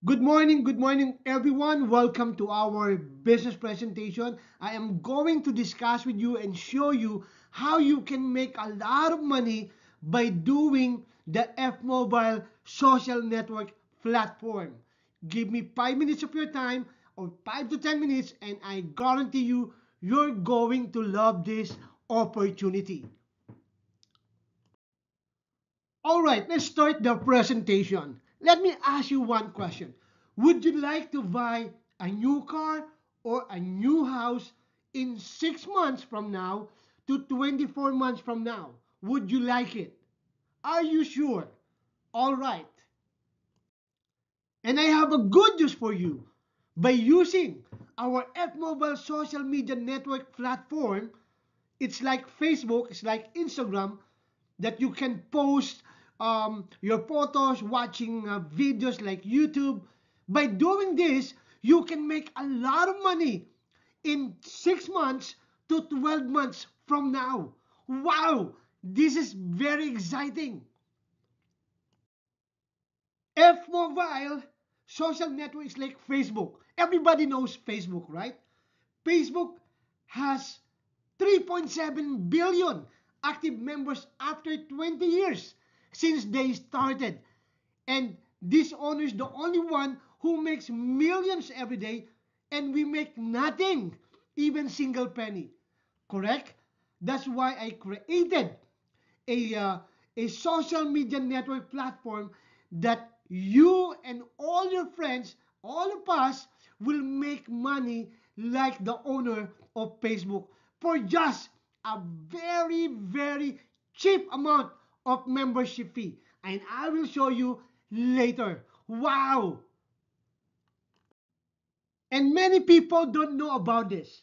Good morning, everyone. Welcome to our business presentation. I am going to discuss with you and show you how you can make a lot of money by doing the F Mobile social network platform. Give me 5 minutes of your time or 5 to 10 minutes, and I guarantee you, you're going to love this opportunity. All right, let's start the presentation. Let me ask you one question. Would you like to buy a new car or a new house in 6 months from now to 24 months from now? Would you like it? Are you sure? All right. And I have a good news for you. By using our F Mobile social media network platform, it's like Facebook, it's like Instagram, that you can post your photos, watching videos like YouTube. By doing this, you can make a lot of money in 6 months to 12 months from now. Wow, this is very exciting. F Mobile social networks like Facebook. Everybody knows Facebook, right? Facebook has 3.7 billion active members after 20 years since they started. And this owner is the only one who makes millions every day, and we make nothing, even single penny. Correct? That's why I created a, uh, a social media network platform that you and all your friends, all of us, will make money like the owner of Facebook for just a very, very cheap amount of membership fee. And I will show you later. Wow! And many people don't know about this.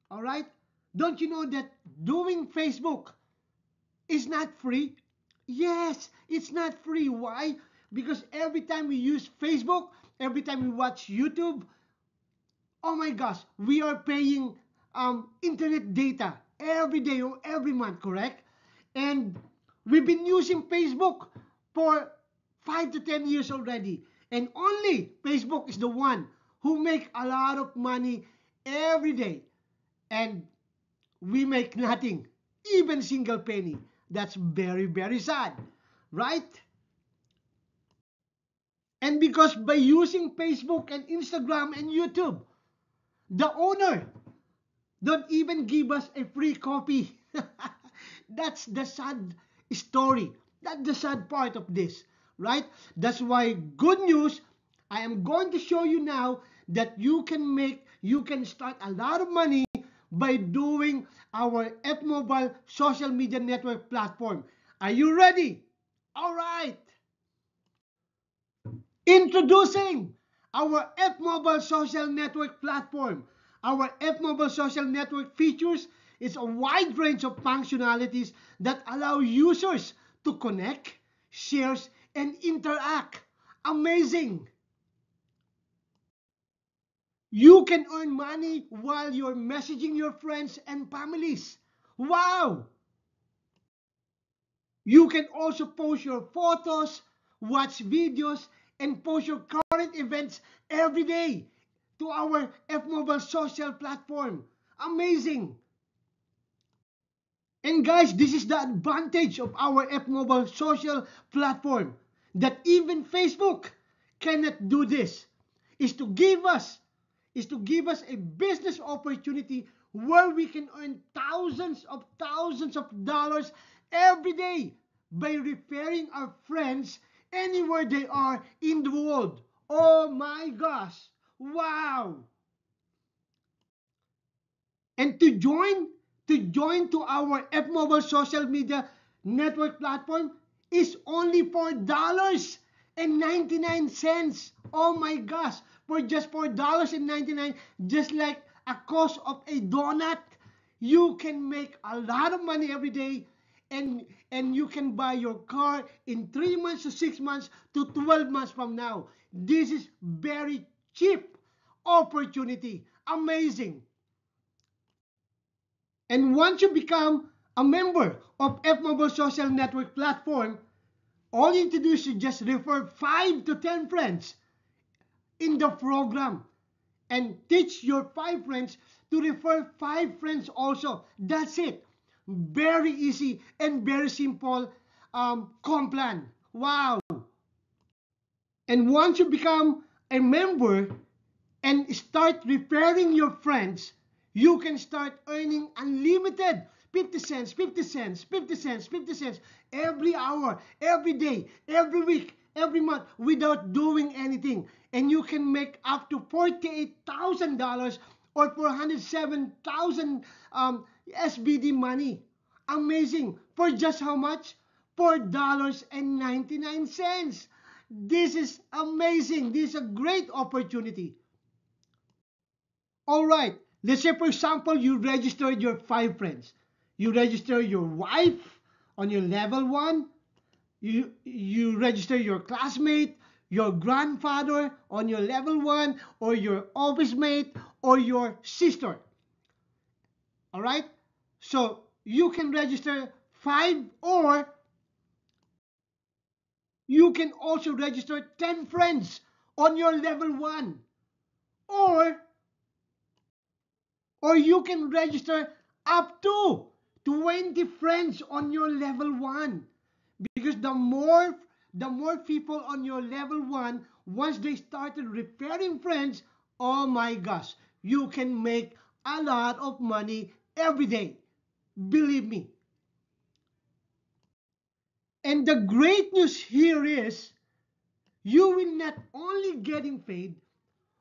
All right? Don't you know that doing Facebook is not free? Yes, it's not free. Why? Because every time we use Facebook, every time we watch YouTube, oh my gosh, we are paying internet data every day or every month, correct? And we've been using Facebook for 5 to 10 years already. And only Facebook is the one who make a lot of money every day. And we make nothing, even single penny. That's very, very sad, right? And because by using Facebook and Instagram and YouTube, the owner don't even give us a free copy. That's the sad story. That's the sad part of this, right? That's why good news, I am going to show you now that you can start a lot of money by doing our F Mobile social media network platform. Are you ready? All right. Introducing our F Mobile social network platform. Our F Mobile social network features is a wide range of functionalities that allow users to connect, share, and interact. Amazing! You can earn money while you're messaging your friends and families. Wow! You can also post your photos, watch videos, and post your current events every day to our F Mobile social platform. Amazing! And guys, this is the advantage of our F Mobile social platform, that even Facebook cannot do this. Is to give us is to give us a business opportunity where we can earn thousands of dollars every day by referring our friends anywhere they are in the world. Oh my gosh. Wow. And to our F Mobile social media network platform is only $4.99. Oh my gosh, for just $4.99, just like a cost of a donut, you can make a lot of money every day, and you can buy your car in 3 months to 6 months to 12 months from now. This is very cheap opportunity. Amazing. And once you become a member of F Mobile Social Network platform, all you need to do is to just refer 5 to 10 friends. in the program and teach your 5 friends to refer 5 friends also. That's it. Very easy and very simple comp plan. Wow. And once you become a member and start referring your friends, you can start earning unlimited 50 cents, 50 cents, 50 cents, 50 cents every hour, every day, every week, every month without doing anything. And you can make up to $48,000 or 407,000 SBD money. Amazing. For just how much? $4.99. This is amazing. This is a great opportunity. All right. Let's say, for example, you registered your 5 friends. You register your wife on your level 1. You register your classmate, your grandfather on your level 1, or your office mate, or your sister. All right. So you can register 5, or you can also register 10 friends on your level 1, or you can register up to 20 friends on your level 1, because the more people on your level 1, once they started referring friends, oh my gosh, you can make a lot of money every day, believe me. And the great news here is you will not only getting paid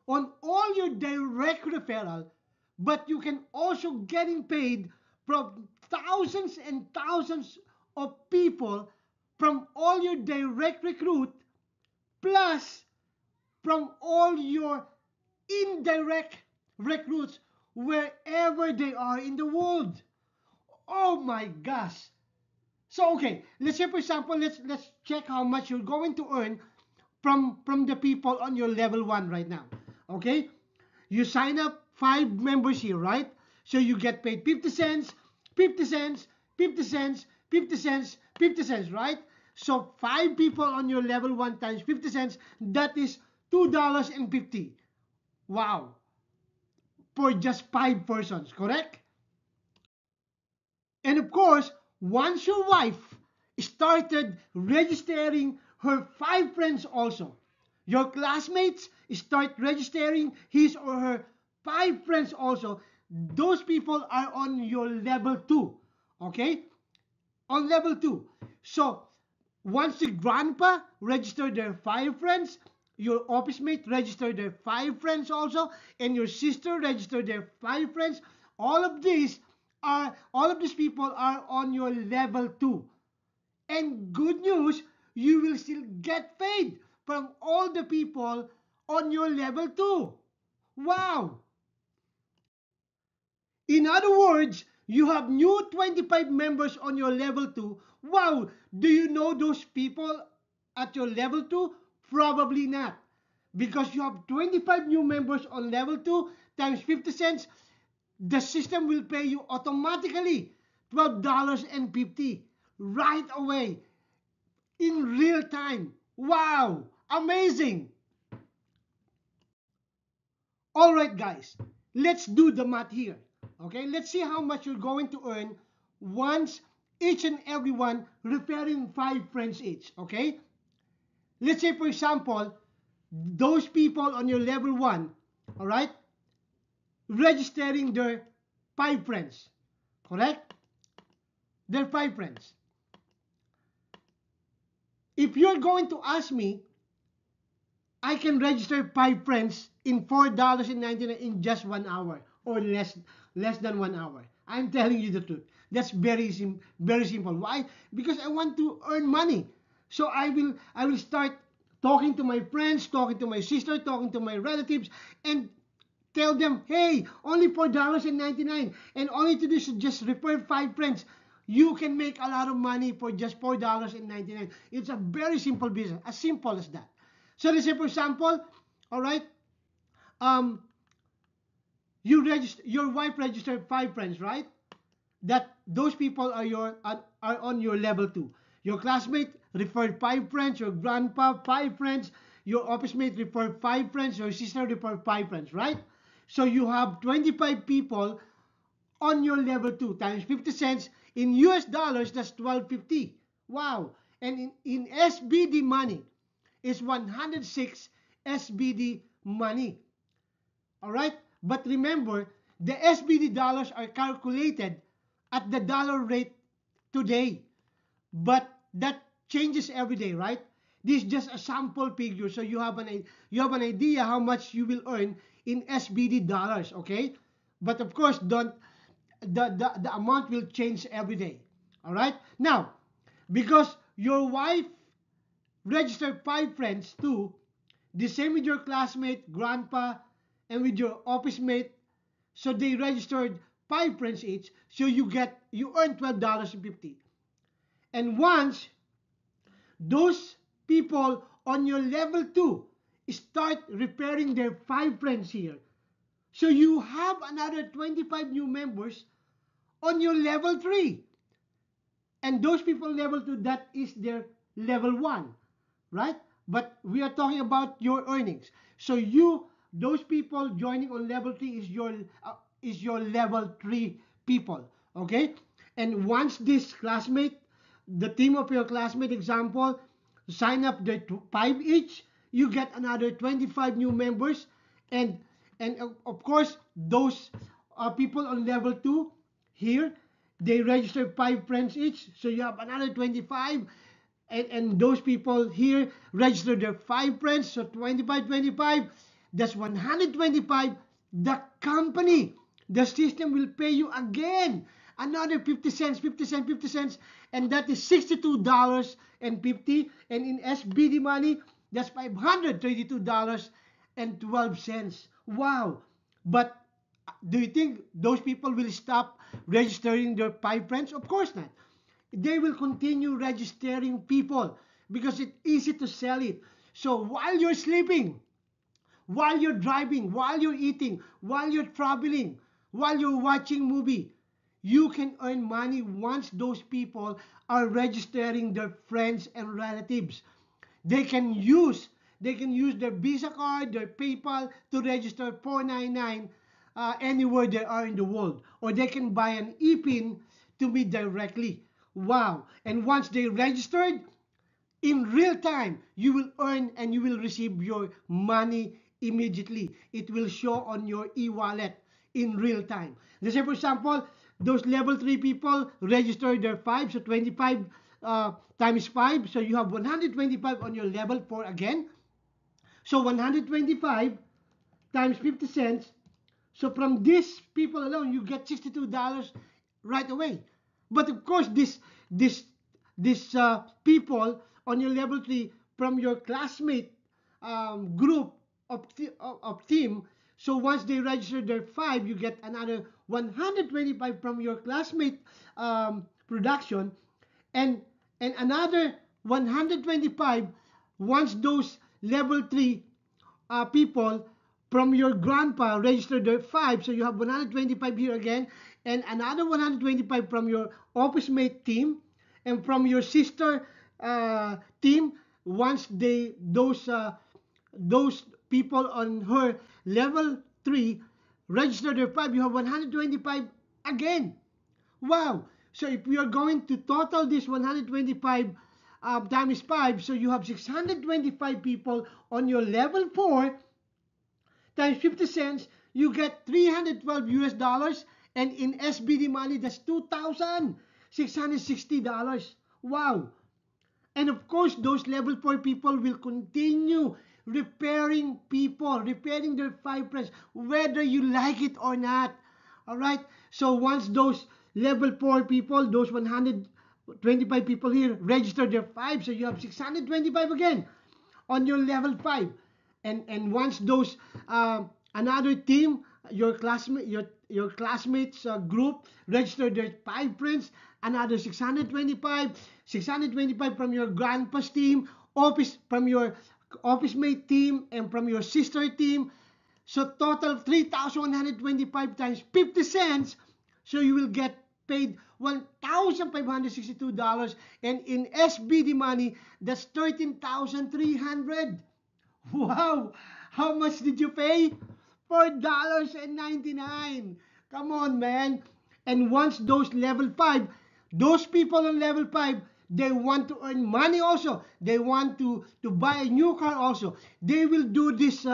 on all your direct referral, but you can also getting paid from thousands and thousands of people from all your direct recruit, plus from all your indirect recruits wherever they are in the world. Oh my gosh. So okay, let's say, for example, let's check how much you're going to earn from the people on your level 1 right now. Okay? You sign up 5 members here, right? So you get paid 50 cents, 50 cents, 50 cents, 50 cents, 50 cents, right? So 5 people on your level 1 times 50 cents, that is $2.50. Wow. For just 5 persons, correct? And of course, once your wife started registering her 5 friends also, your classmates start registering his or her 5 friends also, those people are on your level 2. Okay? On level 2. So, once the grandpa registered their 5 friends, your office mate registered their 5 friends also, and your sister registered their 5 friends, all of these people are on your level 2. And good news, you will still get paid from all the people on your level 2. Wow! In other words, you have new 25 members on your level 2. Wow! Do you know those people at your level 2? Probably not. Because you have 25 new members on level 2 times 50 cents, the system will pay you automatically $12.50 right away in real time. Wow! Amazing! All right, guys, let's do the math here. Okay, let's see how much you're going to earn once each and every one referring 5 friends each. Okay, let's say, for example, those people on your level 1, all right, registering their 5 friends, correct? Their 5 friends. If you're going to ask me, I can register 5 friends in $4.99 in just 1 hour, or less than 1 hour. I'm telling you the truth. That's very simple. Why? Because I want to earn money. So I will start talking to my friends, talking to my sister, talking to my relatives, and tell them, hey, only $4.99, and all you need to do is just refer 5 friends. You can make a lot of money for just $4.99. It's a very simple business, as simple as that. So let's say, for example, all right, um, your wife registered 5 friends, right? That those people are on your level 2. Your classmate referred 5 friends, your grandpa 5 friends, your office mate refer 5 friends, your sister refer 5 friends, right? So you have 25 people on your level 2 times 50 cents in US dollars, that's 12.50. Wow. And in SBD money is 106 SBD money. All right? But remember, the SBD dollars are calculated at the dollar rate today. But that changes every day, right? This is just a sample figure, so you have an idea how much you will earn in SBD dollars, okay? But of course, don't the amount will change every day. All right? Now, because your wife registered 5 friends too, the same with your classmate, grandpa, and with your office mate, so they registered 5 friends each, so you earn $12.50. And once those people on your level 2 start repairing their 5 friends here, so you have another 25 new members on your level 3. And those people level 2, that is their level 1, right? But we are talking about your earnings. So those people joining on level 3 is your level 3 people, okay? And once this classmate, the team of your classmate example, sign up the 5 each, you get another 25 new members, and of course those people on level 2 here, they register 5 friends each, so you have another 25, and those people here register their 5 friends, so 25, 25, that's 125. The company, the system will pay you again another 50 cents, 50 cents, 50 cents, and that is $62.50, and in SBD money, that's $532.12. Wow. But do you think those people will stop registering their 5 friends? Of course not. They will continue registering people because it's easy to sell it. So while you're sleeping, while you're driving, while you're eating, while you're traveling, while you're watching movie, you can earn money once those people are registering their friends and relatives. They can use their Visa card, their PayPal to register 499 anywhere they are in the world, or they can buy an ePIN to me directly. Wow! And once they registered, in real time, you will earn and you will receive your money immediately. It will show on your e-wallet in real time. Let's say, for example, those level 3 people register their 5, so 25 times 5, so you have 125 on your level 4 again. So 125 times 50 cents. So from these people alone, you get $62 right away. But of course, this people on your level 3 from your classmate group of team. So once they register their 5, you get another 125 from your classmate production, and another 125 once those level 3 people from your grandpa registered their 5, so you have 125 here again, and another 125 from your office mate team, and from your sister team. Once those people on her level 3 registered their 5, you have 125 again. Wow! So if we are going to total this 125 times 5, so you have 625 people on your level 4 times 50 cents, you get 312 US dollars, and in SBD money, that's $2,660. Wow! And of course, those level 4 people will continue repairing people, repairing their 5 friends, whether you like it or not. All right? So once those level 4 people, those 125 people here, register their 5, so you have 625 again on your level 5. And once those another team, your classmates group register their 5 friends, another 625 from your grandpa's team, from your office mate team, and from your sister team. So total 3,125 times 50 cents, so you will get paid $1,562, and in SBD money, that's 13,300. Wow! How much did you pay? $4.99. Come on, man. And once those level 5, those people on level 5, they want to earn money also. They want to buy a new car also. They will do this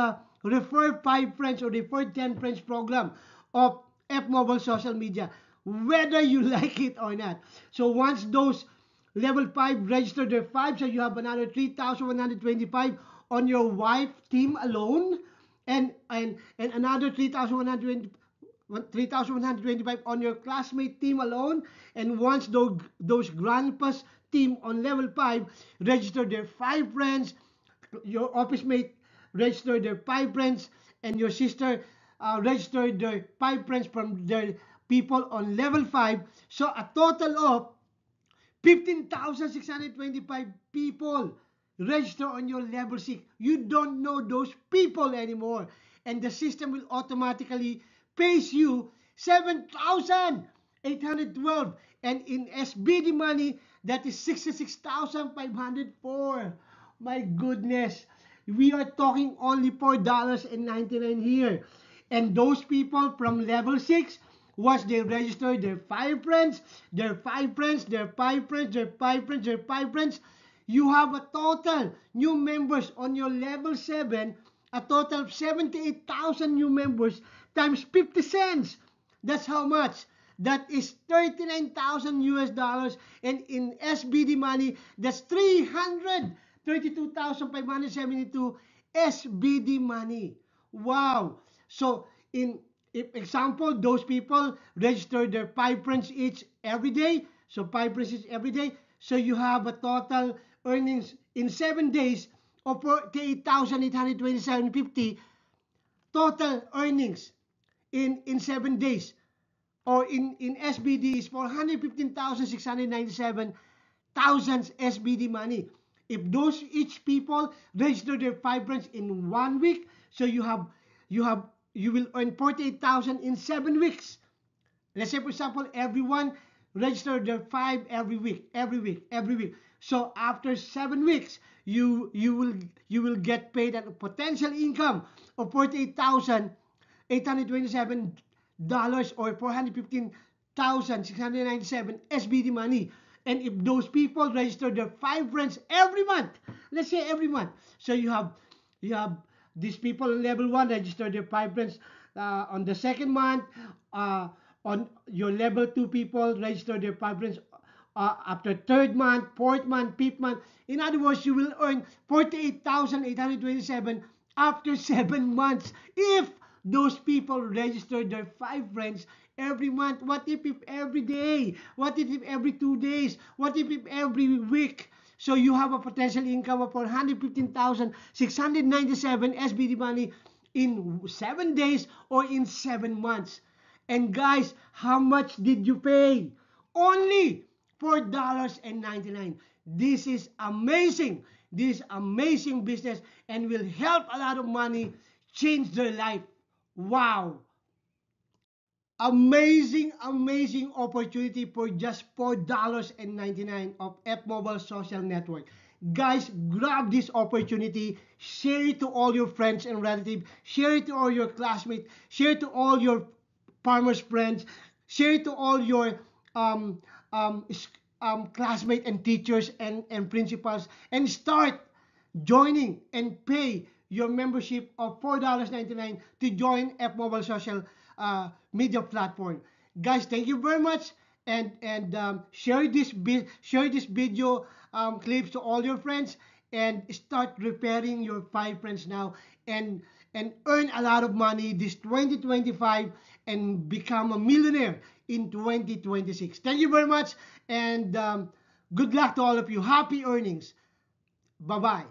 refer 5 friends or refer 10 friends program of F Mobile social media, whether you like it or not. So once those level 5 register their 5, so you have another 3,125 on your wife team alone, and another 3,125 on your classmate team alone. And once those grandpa's team on level 5 register their 5 friends, your office mate register their 5 friends, and your sister register their 5 friends from their people on level 5. So a total of 15,625 people register on your level 6. You don't know those people anymore. And the system will automatically pays you 7,812. And in SBD money, that is 66,504. My goodness. We are talking only $4.99 here. And those people from level 6, once they register their 5 friends, their 5 friends, their 5 friends, their 5 friends, their 5 friends, you have a total new members on your level 7, a total of 78,000 new members times 50 cents. That's how much. That is 39,000 US dollars, and in SBD money, that's 332,572 SBD money. Wow. So in if example, those people register their 5 friends each every day, so 5 friends each every day, so you have a total earnings in 7 days of 48,827.50 total earnings in 7 days, or in SBD is 415,697 thousands SBD money. If those each people register their 5 friends in 1 week, so you will earn 48,000 in 7 weeks. Let's say, for example, everyone register their 5 every week. So after 7 weeks, you will get paid a potential income of 48,827 dollars, or 415,697 SBD money. And if those people register their 5 friends every month, let's say every month, so you have these people in level 1 register their 5 friends on the second month, uh, on your level 2 people register their 5 friends after third month, fourth month, fifth month. In other words, you will earn 48,827 after 7 months if those people register their 5 friends every month. What if every day? What if every 2 days? What if every week? So you have a potential income of 415,697 SBD money in 7 days or in 7 months. And guys, how much did you pay? Only $4.99. This is amazing. This amazing business, and will help a lot of money change their life. Wow. Amazing opportunity for just $4.99 of F Mobile Social Network. Guys, grab this opportunity, share it to all your friends and relatives, share it to all your classmates, share it to all your farmers friends, share it to all your um, classmates and teachers and principals, and start joining and pay your membership of $4.99 to join F Mobile Social Media Platform. Guys, thank you very much, and share this video clips to all your friends, and start repairing your 5 friends now, and earn a lot of money this 2025, and become a millionaire in 2026. Thank you very much, and good luck to all of you. Happy earnings. Bye bye.